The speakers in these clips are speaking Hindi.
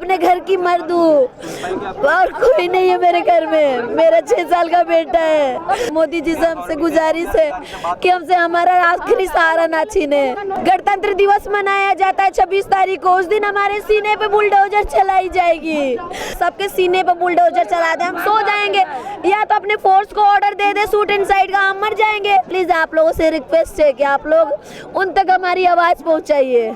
अपने घर की मर्द हूँ और कोई नहीं है मेरे घर में। मेरा 6 साल का बेटा है। मोदी जी से हमसे गुजारिश है कि हमसे हमारा आखिरी सहारा ना छीने। गणतंत्र दिवस मनाया जाता है 26 तारीख को। उस दिन हमारे सीने पे बुलडोजर चलाई जाएगी। सबके सीने पे बुलडोजर चला दे, हम सो जाएंगे। या तो अपने फोर्स को order they they shoot in side का, हम मर जाएंगे। प्लीज आप लोगों से रिक्वेस्ट है कि आप लोग उन तक हमारी आवाज पहुंचाइए।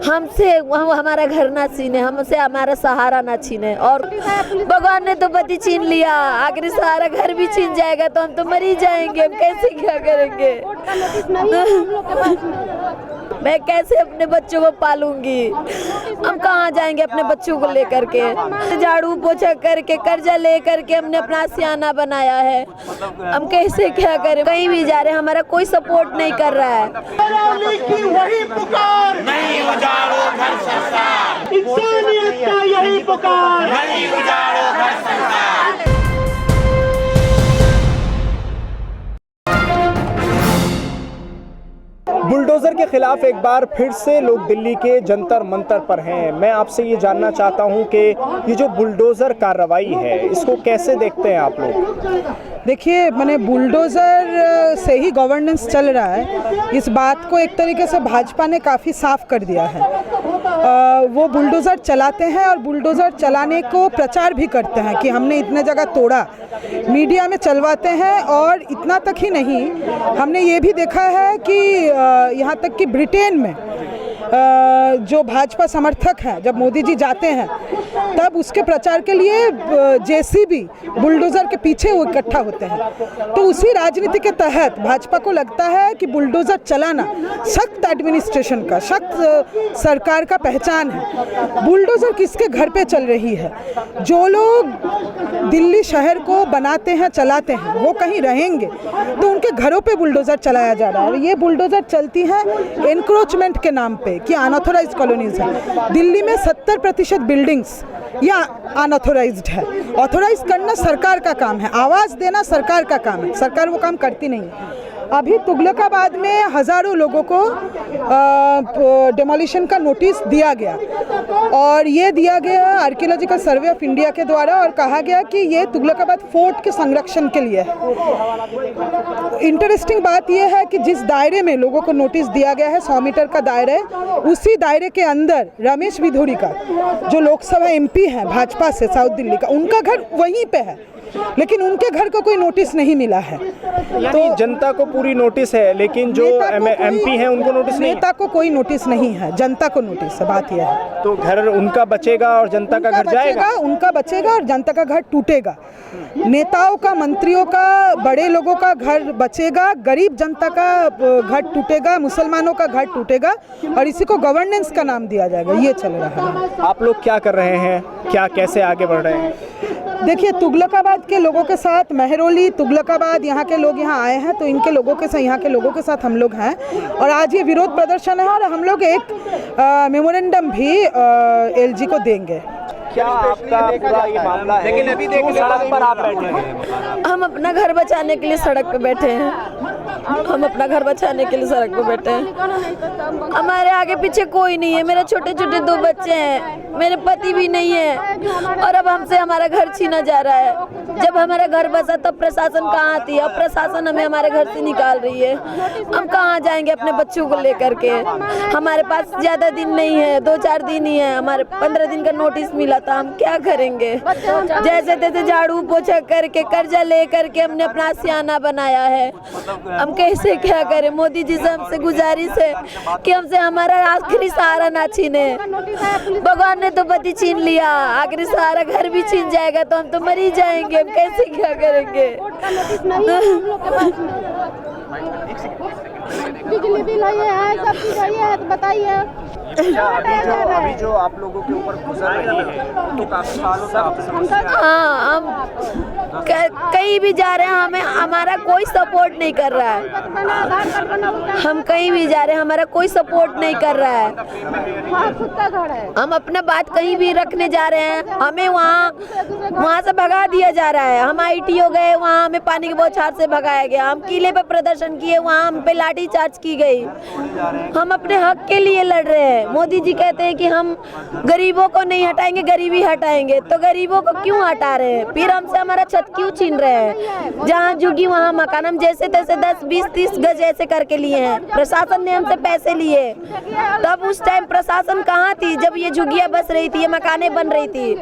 हमसे हमारा घर ना छीने, हमसे हमारा सहारा ना छीने। और भगवान ने तो पति छीन लिया, आखिरी सहारा घर भी छीन जाएगा तो हम तो मर ही जाएंगे। हम कैसे क्या करेंगे? मैं कैसे अपने बच्चों को पालूंगी? हम कहाँ जाएंगे अपने बच्चों को लेकर के? झाड़ू पोछा करके कर्जा लेकर के हमने अपना सियाना बनाया है। हम कैसे क्या करें? कहीं भी जा रहे हैं, हमारा कोई सपोर्ट नहीं कर रहा है। वही पुकार नहीं उजाड़ो घर संसार, इंसानियत का यही पुकार नहीं उजाड़ो घर संसार। बुलडोजर के खिलाफ एक बार फिर से लोग दिल्ली के जंतर मंतर पर हैं। मैं आपसे ये जानना चाहता हूँ कि ये जो बुलडोजर कार्रवाई है इसको कैसे देखते हैं आप लोग? देखिए, मैंने बुलडोज़र से ही गवर्नेंस चल रहा है, इस बात को एक तरीके से भाजपा ने काफ़ी साफ कर दिया है। वो बुलडोज़र चलाते हैं और बुलडोज़र चलाने को प्रचार भी करते हैं कि हमने इतने जगह तोड़ा, मीडिया में चलवाते हैं। और इतना तक ही नहीं, हमने ये भी देखा है कि यहाँ तक कि ब्रिटेन में जो भाजपा समर्थक हैं, जब मोदी जी जाते हैं तब उसके प्रचार के लिए जेसीबी बुलडोज़र के पीछे वो इकट्ठा होते हैं। तो उसी राजनीति के तहत भाजपा को लगता है कि बुलडोज़र चलाना सख्त एडमिनिस्ट्रेशन का, सख्त सरकार का पहचान है। बुलडोज़र किसके घर पे चल रही है? जो लोग दिल्ली शहर को बनाते हैं, चलाते हैं, वो कहीं रहेंगे तो उनके घरों पे बुलडोज़र चलाया जा रहा है। ये बुलडोज़र चलती है एनक्रोचमेंट के नाम पे कि अनऑथोराइज्ड कॉलोनीज है। दिल्ली में 70% बिल्डिंग्स या अनऑथोराइज्ड है। ऑथोराइज करना सरकार का काम है, आवाज़ देना सरकार का काम है। सरकार वो काम करती नहीं है। अभी तुगलकाबाद में हज़ारों लोगों को डेमोलिशन का नोटिस दिया गया और ये दिया गया आर्कियोलॉजिकल सर्वे ऑफ इंडिया के द्वारा और कहा गया कि ये तुगलकाबाद फोर्ट के संरक्षण के लिए है। इंटरेस्टिंग बात यह है कि जिस दायरे में लोगों को नोटिस दिया गया है, 100 मीटर का दायरा है, उसी दायरे के अंदर रमेश विधुरी का, जो लोकसभा MP है भाजपा से साउथ दिल्ली का, उनका घर वहीं पे है, लेकिन उनके घर को कोई नोटिस नहीं मिला है। तो जनता को पूरी नोटिस है, लेकिन जो MP हैं उनको नोटिस नहीं। नेता को कोई नोटिस नहीं है, जनता को नोटिस है। बात यह है। तो घर उनका बचेगा और जनता का घर जाएगा? उनका बचेगा और जनता का घर टूटेगा। नेताओं का, मंत्रियों का, बड़े लोगों का घर बचेगा, गरीब जनता का घर टूटेगा, मुसलमानों का घर टूटेगा और इसी को गवर्नेंस का नाम दिया जाएगा। ये चल रहा है। आप लोग क्या कर रहे हैं? क्या कैसे आगे बढ़ रहे हैं? देखिए, तुगलकाबाद के लोगों के साथ, मेहरौली, तुगलकाबाद, यहाँ के लोग यहाँ आए हैं तो इनके लोगों के साथ, यहाँ के लोगों के साथ हम लोग हैं और आज ये विरोध प्रदर्शन है और हम लोग एक मेमोरेंडम भी LG को देंगे। क्या आपका पूरा ये मामला है? लेकिन अभी देखिए सड़क पर आप बैठे हैं। हम अपना घर बचाने के लिए सड़क पे बैठे हैं। हम अपना घर बचाने के लिए सड़क पे बैठे हैं। हमारे आगे पीछे कोई नहीं है। मेरे छोटे छोटे 2 बच्चे हैं, मेरे पति भी नहीं है और अब हमसे हमारा घर छीना जा रहा है। जब हमारा घर बसा तब प्रशासन कहाँ थी? अब प्रशासन हमें हमारे घर से निकाल रही है। हम कहाँ जाएंगे अपने बच्चों को लेकर के? हमारे पास ज़्यादा दिन नहीं है, 2-4 दिन ही है। हमारे 15 दिन का नोटिस मिला था। हम क्या करेंगे? जैसे तैसे झाड़ू पोछा करके कर्जा ले करके हमने अपना सियाना बनाया है। हम कैसे क्या करें? मोदी जी से हमसे गुजारिश है कि हमसे हमारा आखिरी सहारा ना छीने। भगवान ने तो पति छीन लिया, आखिरी सहारा घर भी छीन जाएगा तो हम तो मर ही जाएंगे। हम कैसे क्या करेंगे? बिजली बिल है, सब चीज है, तो बताइए। अभी जो आप लोगों के ऊपर गुजर रही है तो काफी सालों से आपसे समस्या है। हाँ, हम कहीं भी जा रहे हैं, हमें हमारा कोई सपोर्ट नहीं कर रहा है। हम कहीं भी जा रहे हैं, हमारा कोई सपोर्ट नहीं कर रहा है। हम अपना बात कहीं भी रखने जा रहे हैं, हमें वहाँ से भगा दिया जा रहा है। हम ITO गए, वहाँ हमें पानी की बौछार से भगाया गया। हम किले पे प्रदर्शन किए, वहाँ हम पे लाठी लाठीचार्ज की गई। हम अपने हक के लिए लड़ रहे हैं। मोदी जी कहते हैं कि हम गरीबों को नहीं हटाएंगे, गरीबी हटाएंगे, तो गरीबों को क्यों हटा रहे हैं? फिर हमसे हमारा छत क्यों छीन रहे हैं? जहाँ झुकी वहाँ मकान। हम जैसे तैसे 10, 20, 30 गज ऐसे करके लिए हैं। प्रशासन ने हमसे पैसे लिए, तब उस टाइम प्रशासन कहाँ थी जब ये झुग्गियाँ बस रही थी, ये मकानें बन रही थी?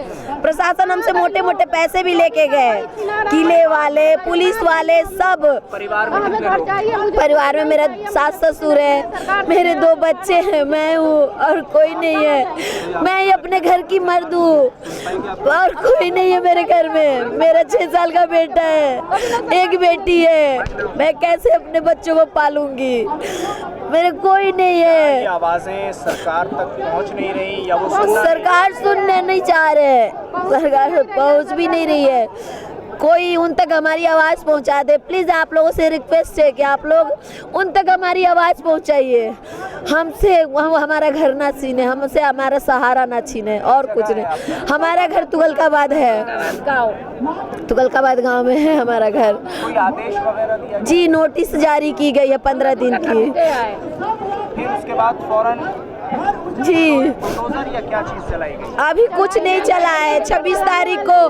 प्रशासन हमसे मोटे मोटे पैसे भी लेके गए, किले वाले, पुलिस वाले, सब। परिवार में मेरा सास ससुर है, मेरे 2 बच्चे हैं, मैं हूँ और कोई नहीं है। मैं ही अपने घर की मर्द हूँ और कोई नहीं है मेरे घर में। मेरा 6 साल का बेटा है, 1 बेटी है। मैं कैसे अपने बच्चों को पालूंगी? मेरे कोई नहीं है। आवाजें सरकार तक पहुंच नहीं रही या वो सरकार सुनने नहीं चाह रहे, सरकार पहुंच भी नहीं रही है। कोई उन तक हमारी आवाज़ पहुंचा दे प्लीज़। आप लोगों से रिक्वेस्ट है कि आप लोग उन तक हमारी आवाज़ पहुंचाइए। हमसे हमारा घर ना छीने, हमसे हमारा सहारा ना छीने, और कुछ नहीं। हमारा घर तुगलकाबाद है, तुगलकाबाद गांव में है हमारा घर। कोई आदेश वगैरह दिया? जी, नोटिस जारी की गई है 15 दिन की। फिर उसके बाद फौरन जी बुलडोजर या क्या चीज चलाई गई? अभी कुछ नहीं चला है। 26 तारीख को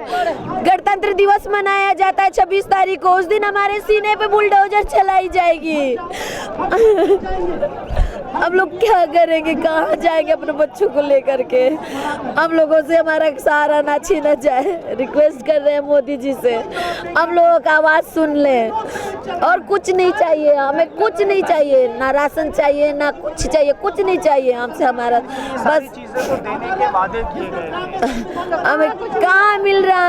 गणतंत्र दिवस मनाया जाता है, 26 तारीख को। उस दिन हमारे सीने पे बुलडोजर चलाई जाएगी। हम लोग क्या करेंगे? कहाँ जाएंगे अपने बच्चों को लेकर के? हम लोगों से हमारा सहारा ना छीना जाए। रिक्वेस्ट कर रहे हैं मोदी जी से, हम लोगों का आवाज़ सुन लें। और कुछ नहीं चाहिए हमें, कुछ नहीं चाहिए, ना राशन चाहिए, ना कुछ चाहिए, कुछ नहीं चाहिए हमसे। हमारा बस चीजें तो देने के वादे किए गए, हमें कहाँ मिल रहा?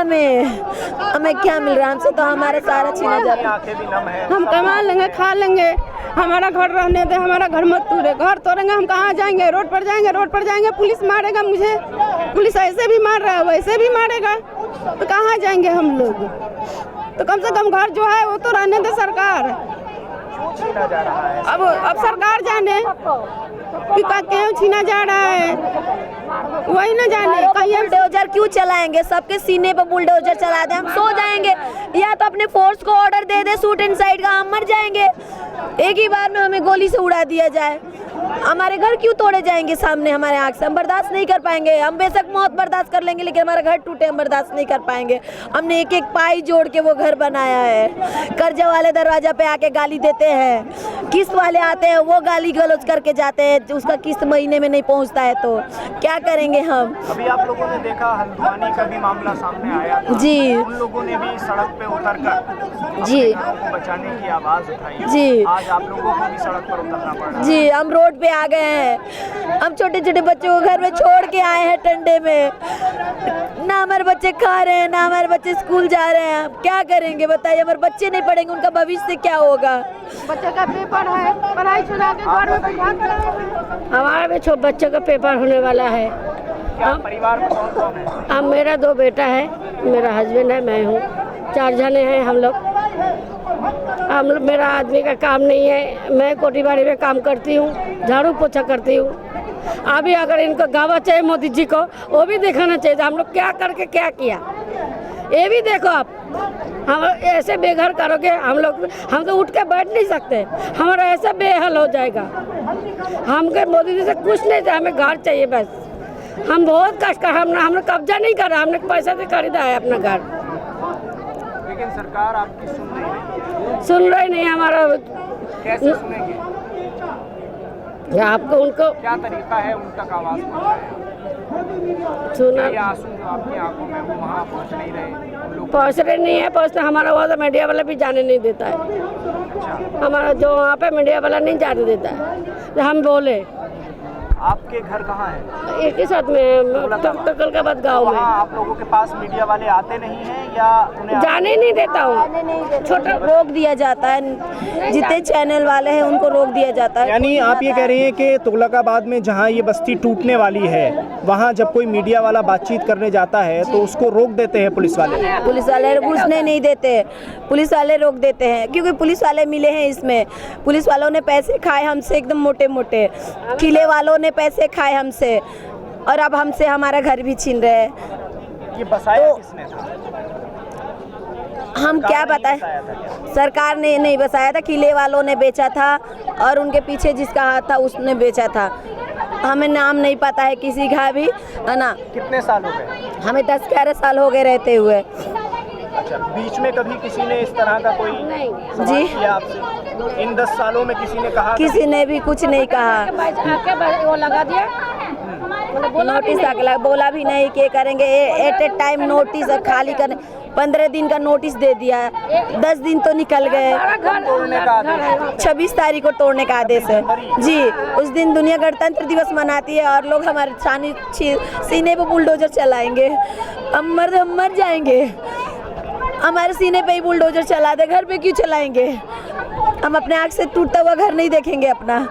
हमें क्या मिल रहा? हमसे तो हमारा सारा छीना जा रहा है। आंखें भी नम है। हम कमा लेंगे, खा लेंगे, हमारा घर रहने दे, हमारा घर मत तोड़े। घर तोड़ेंगे हम कहाँ जाएंगे? रोड पर जाएंगे, रोड पर जाएंगे, पुलिस मारेगा मुझे। पुलिस ऐसे भी मार रहा है, वैसे भी मारेगा, तो कहाँ जाएंगे हम लोग? तो कम से कम घर जो है वो तो रहने दे सरकार। क्यों छीना जा रहा है? अब सरकार जाने कि क्यों छीना जा रहा है, वही न जाने। कहीं बुलडोजर क्यों चलाएंगे? सबके सीने पर बुलडोजर चला दे, हम सो जाएंगे। या तो अपने फोर्स को ऑर्डर दे दे शूट इनसाइड का, हम मर जाएंगे। एक ही बार में हमें गोली से उड़ा दिया जाए। हमारे घर क्यों तोड़े जाएंगे सामने हमारे आँख से? हम बर्दाश्त नहीं कर पाएंगे। हम बेशक मौत बर्दाश्त कर लेंगे, लेकिन हमारा घर टूटे हम बर्दाश्त नहीं कर पाएंगे। हमने एक एक पाई जोड़ के वो घर बनाया है। कर्जा वाले दरवाजा पे आके गाली देते हैं, किस्त वाले आते हैं वो गाली गलौज करके जाते हैं, उसका किस्त महीने में नहीं पहुंचता है, तो क्या करेंगे हम? अभी आप लोगों ने देखा हल्द्वानी का भी मामला सामने आया था। जी। उन लोगों ने भी सड़क पे उतरकर जी को बचाने की आवाज उठाई। जी। आज आप लोगों को भी सड़क पर उतरना पड़ रहा है। जी, हम रोड पे आ गए हैं। हम छोटे छोटे बच्चों को घर में छोड़ के आए हैं ठंडे में। ना हमारे बच्चे खा रहे हैं, ना हमारे बच्चे स्कूल जा रहे हैं। हम क्या करेंगे बताइए? हमारे बच्चे नहीं पढ़ेंगे, उनका भविष्य क्या होगा? बच्चे का पेपर है, पढ़ाई छुड़ा के घर में बैठा कर। हमारा भी बच्चे का पेपर होने वाला है। क्या परिवार में कौन कौन है? अब मेरा 2 बेटा है, मेरा हस्बैंड है, मैं हूँ, 4 जने हैं हम लोग। मेरा आदमी का काम नहीं है, मैं कोटीबाड़ी में काम करती हूँ, झाड़ू पोछा करती हूँ। अभी अगर इनको गावा चाहिए मोदी जी को, वो भी दिखाना चाहिए हम लोग क्या करके क्या किया। ये भी देखो आप, हम ऐसे बेघर करोगे हम तो उठ के बैठ नहीं सकते, हमारा ऐसा बेहाल हो जाएगा। हमको मोदी जी से कुछ नहीं चाहिए, हमें घर चाहिए बस। हम बहुत कष्ट कर, हमने कब्जा नहीं करा, हमने पैसा से खरीदा है अपना घर। लेकिन सरकार आपकी सुन रही नहीं हमारा। कैसे सुनेंगे? आपको उनको क्या तरीका है उन तक आवाज सुना? ये आंसू जो आपकी आंखों में वो वहाँ पहुँच नहीं रहे, उन लोग पहुँच रहे नहीं है, पहुँचते हमारा वो तो मीडिया वाला भी जाने नहीं देता है। हमारा जो वहाँ पे मीडिया वाला नहीं जाने देता है, तो हम बोले। आपके घर कहाँ है? एक ही साथ में तुगलकाबाद गाँव में। वहाँ आप लोगों के पास मीडिया वाले आते नहीं हैं या उन्हें जाने ही नहीं देता हूँ। छोटा रोक दिया जाता है, जितने चैनल वाले हैं उनको रोक दिया जाता है। यानी आप ये कह रहे हैं कि तुगलकाबाद में जहाँ ये बस्ती टूटने वाली है, वहाँ जब कोई मीडिया वाला बातचीत करने जाता है तो उसको रोक देते हैं पुलिस वाले? पुलिस वाले घुसने नहीं देते, पुलिस वाले रोक देते हैं, क्योंकि पुलिस वाले मिले हैं इसमें। पुलिस वालों ने पैसे खाए हमसे एकदम मोटे मोटे, किले वालों ने पैसे खाए हमसे, और अब हमसे हमारा घर भी छीन रहे हैं। ये बसाया किसने था? हम क्या बताएं, सरकार ने नहीं बसाया था, किले वालों ने बेचा था और उनके पीछे जिसका हाथ था उसने बेचा था। हमें नाम नहीं पता है किसी का भी, है ना। कितने साल हो गए? हमें 10-11 साल हो गए रहते हुए। अच्छा, बीच में कभी किसी ने इस तरह का कोई सवाल जी किया आपसे? इन 10 सालों में किसी ने कहा? किसी ने भी कुछ नहीं कहा। वो लगा दिया, नोटिस अगला बोला भी नहीं कि करेंगे, एट ए टाइम नोटिस और खाली करने 15 दिन का नोटिस दे दिया है। 10 दिन तो निकल गए। तोड़ने का आदेश 26 तारीख को तोड़ने का आदेश है जी। उस दिन दुनिया गणतंत्र दिवस मनाती है और लोग हमारे सीने पे बुलडोजर चलाएंगे। हम मर जाएंगे। हमारे सीने पे ही बुलडोजर चला दे, घर पे क्यों चलाएंगे? हम अपने आँख से टूटता हुआ घर नहीं देखेंगे अपना।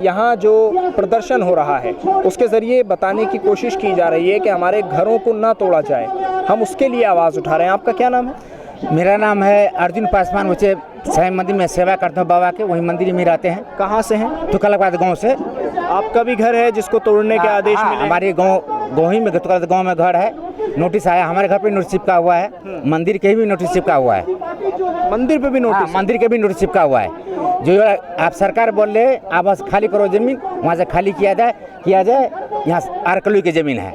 यहाँ जो प्रदर्शन हो रहा है उसके ज़रिए बताने की कोशिश की जा रही है कि हमारे घरों को ना तोड़ा जाए, हम उसके लिए आवाज़ उठा रहे हैं। आपका क्या नाम है? मेरा नाम है अर्जुन पासवान। मुझे साईं मंदिर में सेवा करता हूँ बाबा के, वही मंदिर में रहते हैं। कहाँ से हैं? तुकलाबाद गांव से। आपका भी घर है जिसको तोड़ने के आदेश मिले? हमारे गाँव ही में तुकलाबाद गाँव में घर है। नोटिस आया, हमारे घर पे नोटिस चिपका हुआ है, मंदिर के भी नोटिस चिपका हुआ है। मंदिर पे भी नोटिस? मंदिर के भी नोटिस चिपका हुआ है। जो आप सरकार बोल रहे हैं आप बस खाली करो जमीन, वहाँ से खाली किया जाए। यहाँ आरकलू की जमीन है।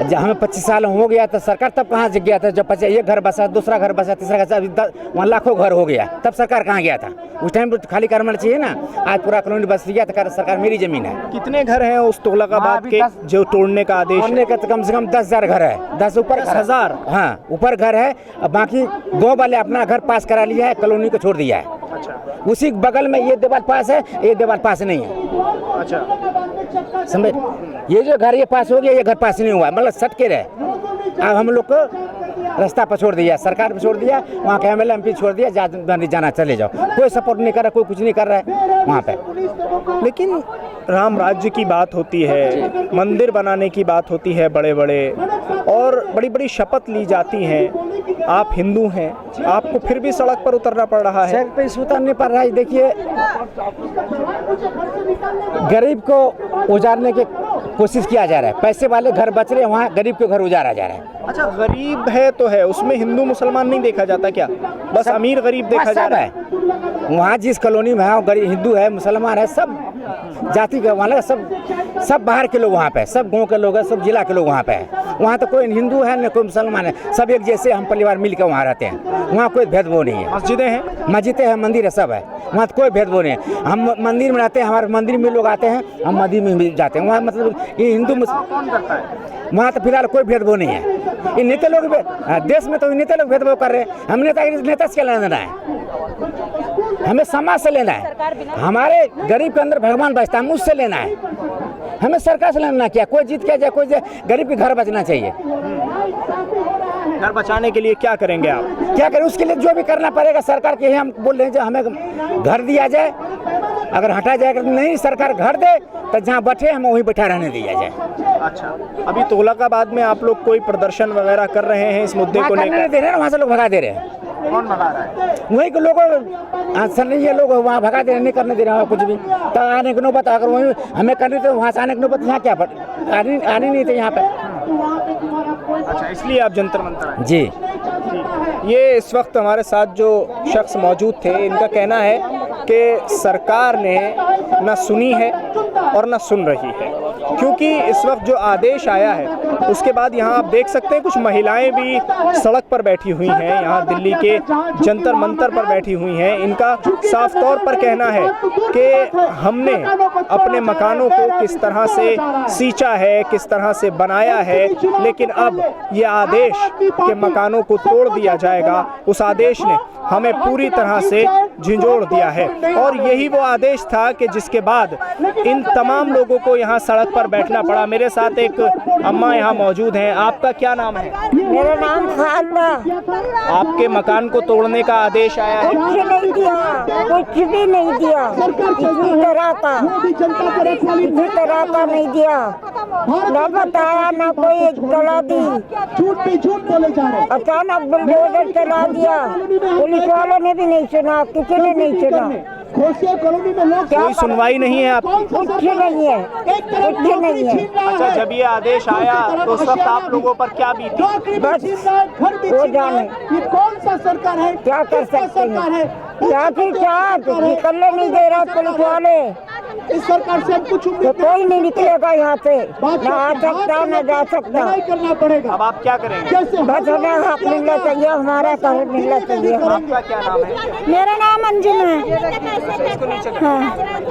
जब हमें 25 साल हो गया तो सरकार तब कहाँ से गया था? जब एक घर बसा, दूसरा घर बसा, तीसरा घर, वहाँ लाखों घर हो गया, तब सरकार कहाँ गया था? उस टाइम पर खाली करना चाहिए ना। आज पूरा कॉलोनी बस गया तो सरकार मेरी जमीन है। कितने घर हैं उस तुगलकाबाद के जो तोड़ने का आदेश? तोड़ने का तो कम से कम 10,000 घर है। 10 ऊपर 10,000? हाँ, ऊपर घर है। अब बाकी गाँव वाले अपना घर पास करा लिया है, कॉलोनी को छोड़ दिया है। अच्छा, उसी बगल में ये दीवार पास है, ये दीवार पास नहीं है। अच्छा, समझ, ये जो घर ये पास हो गया, ये घर पास नहीं हुआ, मतलब सटके रहे। अब हम लोग को रास्ता पर छोड़ दिया, सरकार पर छोड़ दिया, वहाँ के एमएलए एमपी छोड़ दिया, जाना चले जाओ। कोई सपोर्ट नहीं कर रहा, कोई कुछ नहीं कर रहा है वहाँ पे। लेकिन राम राज्य की बात होती है, मंदिर बनाने की बात होती है, बड़े बड़े और बड़ी बड़ी शपथ ली जाती हैं। आप हिंदू हैं, आपको फिर भी सड़क पर उतरना पड़ रहा है। सड़क पे इस उतरने पड़ रहा है। देखिए, गरीब को उजाड़ने की कोशिश किया जा रहा है। पैसे वाले घर बच रहे हैं, वहाँ गरीब के घर उजाड़ा जा रहा है। अच्छा, गरीब है तो है, उसमें हिंदू मुसलमान नहीं देखा जाता क्या? बस अमीर गरीब देखा जा रहा है। वहाँ जिस कॉलोनी में है, गरीब हिंदू है, मुसलमान है, सब जाति के वहाँ सब बाहर के लोग वहाँ पे, सब गांव के लोग हैं, सब जिला के लोग वहाँ पे हैं। वहाँ तो कोई हिंदू है न कोई मुसलमान है, सब एक जैसे हम परिवार मिल के वहाँ रहते हैं। वहाँ कोई भेदभाव नहीं है। मस्जिदें हैं? मस्जिदें हैं, मंदिर है, सब है। वहाँ तो कोई भेदभाव नहीं है। हम मंदिर में रहते हैं, हमारे मंदिर में लोग आते हैं, हम मंदिर में भी जाते हैं। वहाँ मतलब ये हिंदू कौन करता है? वहाँ तो फिलहाल कोई भेदभाव नहीं है। ये नेता लोग देश में तो नेता लोग भेदभाव कर रहे हैं। हम नेता से क्या लेना देना है? हमें समाज से लेना है। हमारे गरीब के अंदर भगवान बचता है, हम उससे लेना है। हमें सरकार से लेना क्या? कोई जीत के जाए, कोई गरीब के घर बचना चाहिए। घर बचाने के लिए क्या करेंगे आप? क्या करें? उसके लिए जो भी करना पड़ेगा सरकार के, हम बोल रहे हैं जो हमें घर दिया जाए। अगर हटा जाएगा तो नहीं, सरकार घर दे तो जहाँ बैठे हम वहीं बैठा रहने दिया जाए। अच्छा, अभी तुगलकाबाद में आप लोग कोई प्रदर्शन वगैरह कर रहे हैं इस मुद्दे को लेकर? नहीं दे रहे हैं, वहाँ से लोग भगा दे रहे हैं। कौन भगा रहा है? वहीं के लोग ये लोग वहाँ भगा दे रहे, नहीं करने दे रहे हैं कुछ भी। तो आने की नौबत अगर वहीं हमें करनी तो वहाँ से आने की नौबत यहाँ क्या आनी नहीं थी यहाँ पे। अच्छा, इसलिए आप जंतर मंतर आए? जी। ये इस वक्त हमारे साथ जो शख्स मौजूद थे, इनका कहना है कि सरकार ने न सुनी है और न सुन रही है, क्योंकि इस वक्त जो आदेश आया है उसके बाद यहाँ आप देख सकते हैं कुछ महिलाएं भी सड़क पर बैठी हुई हैं। यहाँ दिल्ली के जंतर मंतर पर बैठी हुई हैं। इनका साफ तौर पर कहना है कि हमने अपने मकानों को किस तरह से सींचा है, किस तरह से बनाया है, लेकिन अब ये आदेश के मकानों को तोड़ दिया जाएगा, उस आदेश ने हमें पूरी तरह से झिंझोड़ दिया है। और यही वो आदेश था कि जिसके बाद इन तमाम लोगों को यहाँ सड़क पर बैठना पड़ा। मेरे साथ एक अम्मा यहाँ मौजूद हैं। आपका क्या नाम है? मेरा नाम खालमा। आपके मकान को तोड़ने का आदेश आया है? कुछ नहीं दिया, कुछ भी नहीं दिया, किसी तरह का नहीं दिया, न बताया, न कोई तला दी। अचानक बुलडोजर चला दिया, पुलिस वालों ने भी नहीं सुना, किसी ने नहीं सुना। घोषिया कॉलोनी में लोग कोई सुनवाई नहीं है आपकी? कुछ नहीं है, एक तरफ कुछ नहीं है। अच्छा, जब ये आदेश आया तो उस वक्त आप लोगों पर क्या बीती? बस घर भी वो छीन रहा है। जाने। ये कौन सा सरकार है? क्या कर किसका सकते सरकार है? हैं? या फिर क्या निकलने नहीं दे रहा पुलिस वाले, इस सरकार से हम कुछ तो उम्मीद कोई नहीं निकलेगा यहाँ से, न आ सकता न जा सकता। लड़ाई करना पड़ेगा। अब आप क्या करेंगे? जैसे बस हमें हक मिलना चाहिए, हमारा घर मिलना चाहिए। आपका क्या नाम है? मेरा नाम अंजुम है। हाँ,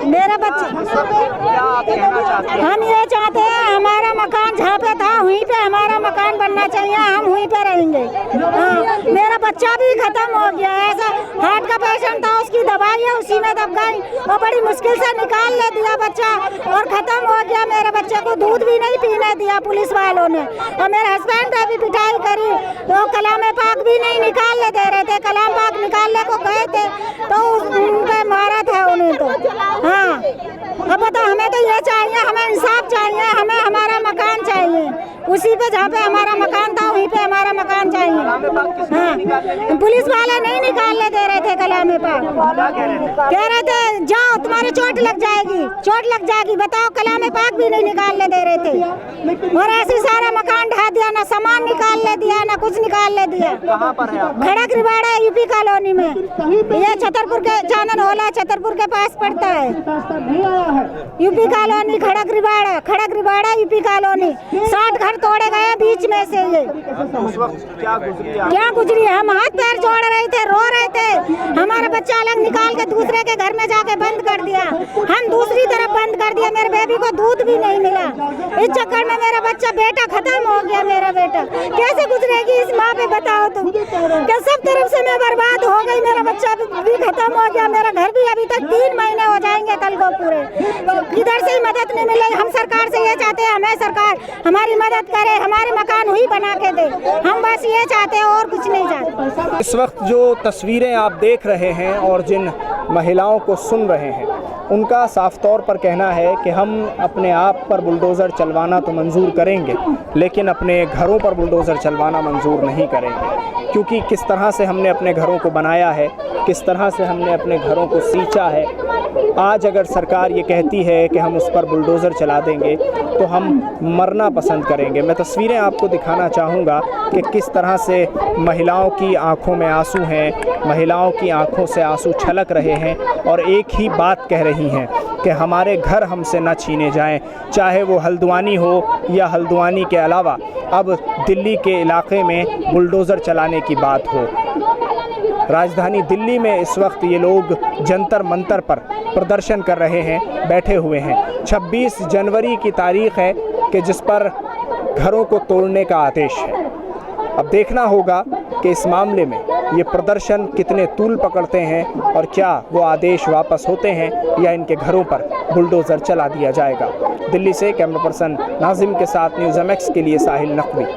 मेरा बच्चा, क्या आप कहना चाहते हैं? हम ये चाहते हैं हमारा मकान जहाँ पे था वहीं पे हमारा मकान बनना चाहिए, हम वहीं पे रहेंगे। हाँ, मेरा बच्चा भी खत्म हो गया, ऐसा हार्ट का पेशेंट था, उसकी दवाइयाँ उसी में दब गई और बड़ी मुश्किल से निकाल ले दिया बच्चा और खत्म हो गया। मेरे बच्चे को दूध भी नहीं पीने दिया पुलिस वालों ने, और मेरे हस्बैंड पे भी पिटाई करी, तो कलाम पाक भी नहीं निकालने दे रहे थे। कलाम पाक निकालने को गए थे तो उन पे मारा था उन्हें। तो हाँ, अब बताओ, हमें तो ये चाहिए, हमें इंसाफ चाहिए, हमें हमारा मकान चाहिए, उसी पे जहाँ पे हमारा मकान था वहीं पे हमारा मकान चाहिए। हाँ, पुलिस वाले नहीं निकालने दे रहे थे कलाम पाक, कह रहे थे जाओ तुम्हारे चोट लग जाएगी, चोट लग जाएगी। बताओ, कलाम पाक भी नहीं निकालने दे रहे थे, और ऐसे सारा मकान ढा दिया, ना सामान निकालने दिया, ना कुछ निकालने दिया। कहाँ पर है आप? खड़क रिवाड़ा यूपी कॉलोनी में, ये छतरपुर के चानन होला छतरपुर के पास पड़ता है। यूपी कॉलोनी खड़क रिवाड़ा यूपी कॉलोनी, 60 घर तोड़े गए बीच में से। ये उस वक्त क्या गुजरी, हम हाथ पैर जोड़ रहे थे, रो रहे थे। हमारा बच्चा अलग निकाल के दूसरे के घर में जाके बंद कर दिया, हम दूसरी तरफ बंद कर दिया। मेरे बेबी को दूध भी नहीं मिला, इस चक्कर में मेरा बच्चा बेटा खत्म हो गया। मेरा बेटा कैसे गुजरेगी इस माँ पे, बताओ तुम। क्या सब तरफ से मैं बर्बाद हो गई, मेरा बच्चा भी खत्म हो गया, मेरा घर भी अभी तक 3 महीने हो जाएंगे कल को पूरे। किधर से ही मदद नहीं मिले। हम सरकार से ये चाहते हैं, हमें सरकार हमारी मदद करे, हमारे मकान हुई बना के दे, हम बस ये चाहते हैं और कुछ नहीं चाहते। इस वक्त जो तस्वीरें आप देख रहे हैं और जिन महिलाओं को सुन रहे हैं, उनका साफ तौर पर कहना है कि हम अपने आप पर बुलडोज़र चलवाना तो मंजूर करेंगे, लेकिन अपने घरों पर बुलडोज़र चलवाना मंजूर नहीं करेंगे, क्योंकि किस तरह से हमने अपने घरों को बनाया है, किस तरह से हमने अपने घरों को सींचा है। आज अगर सरकार ये कहती है कि हम उस पर बुलडोज़र चला देंगे तो हम मरना पसंद करेंगे। मैं तस्वीरें आपको दिखाना चाहूँगा कि किस तरह से महिलाओं की आंखों में आंसू हैं, महिलाओं की आंखों से आंसू छलक रहे हैं और एक ही बात कह रही हैं कि हमारे घर हमसे न छीने जाएं, चाहे वो हल्द्वानी हो या हल्द्वानी के अलावा अब दिल्ली के इलाके में बुलडोज़र चलाने की बात हो। राजधानी दिल्ली में इस वक्त ये लोग जंतर मंतर पर प्रदर्शन कर रहे हैं, बैठे हुए हैं। 26 जनवरी की तारीख़ है कि जिस पर घरों को तोड़ने का आदेश है। अब देखना होगा कि इस मामले में ये प्रदर्शन कितने तूल पकड़ते हैं और क्या वो आदेश वापस होते हैं या इनके घरों पर बुलडोज़र चला दिया जाएगा। दिल्ली से कैमरा पर्सन नाजिम के साथ न्यूज़ MX के लिए साहिल नकवी।